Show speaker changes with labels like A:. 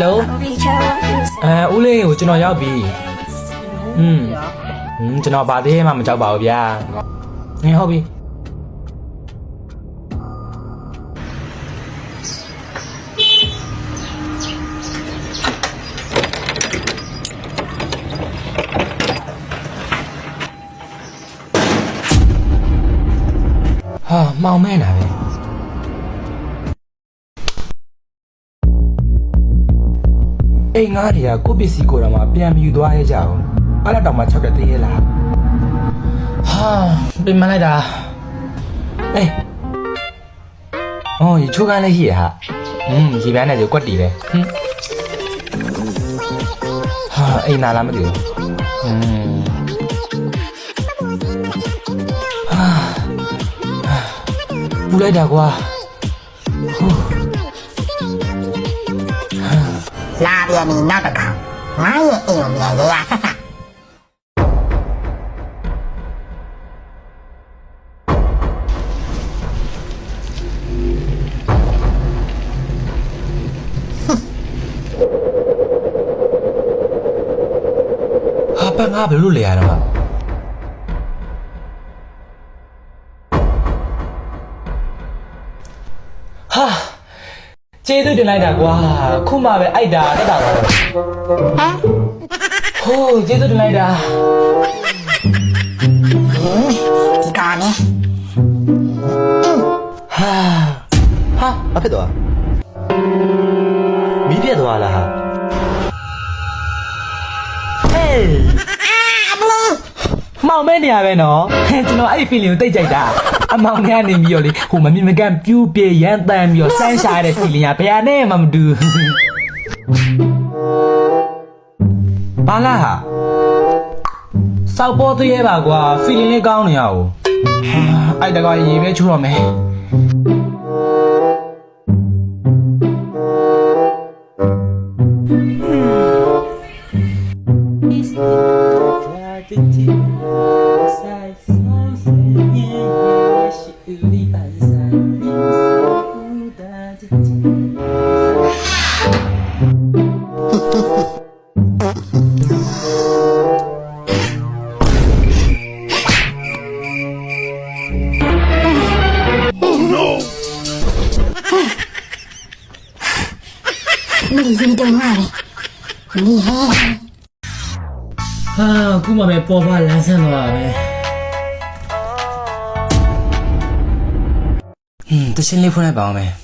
A: Hello ဦးလေးကိုကျွန်တော်ရောက်ပြီကျွန်တော်ဘာသေးမှမကြောက်ပါဘူးဗျာဟုတ်ပြီဟာမောင်မဲနာပဲအိမ်ငါးတွေကကိုပစ္စည်းကိုတော့မှပြန်မယူသွားရဲကြအောင်အဲ့လောက်တောင်မှ6တက်သေးရဲ့လားဟာပြင်မလိုက်တာအေးရေချိုးကန်းလေးရှိရဟာရေပန်းနဲ့ဆိုကွက်တီပဲဟာအိမ်နာလားမသိဘူးပူလိုက်တာကွာ
B: လာပြန်ပြီနောက်တစ်ခါငါရဲ့အိမ်ကိုမြန်ရဆက်ဆက်
A: ဟာပန်းငါဘယ်လိုလဲရတော့ဟာကျေးဇူးတင်လိုက်တာကွာခုမှပဲအိုက်တာတက်တာပါဟမ်ဟိုးကျေးဇူးတင်လိုက်တာ
B: ဒီကားနဲ့
A: ဟာဘာဖြစ်သွားမီးပြတ်သွားလားဟာဟေးမောင်မဲနေရပဲနော်ကျွန်တော်အဲ့ဒီ feeling ကိုတိတ်ကြိုက်တာအမောင်ထဲကနေပြီးတော့လေဟိုမမြင်မကန်ပြူးပြေရမ်းတမ်းပြီးတော့စမ်းရှာတဲ့ feeling ကဘယ်နဲ့မှမတူဘာလားဟာစောက်ပေါ်သေးရပါကွာ feeling လေးကောင်းနေရအောင်အဲ့တကွာရေပဲချိုးတော့မယ်
B: 你运动嘛嘞？厉害！
A: ဟာခုမှပဲပေါ်ပါလန်းဆန်းသွားပဲတချင်းလေးဖွင့်လိုက်ပါအောင်မယ်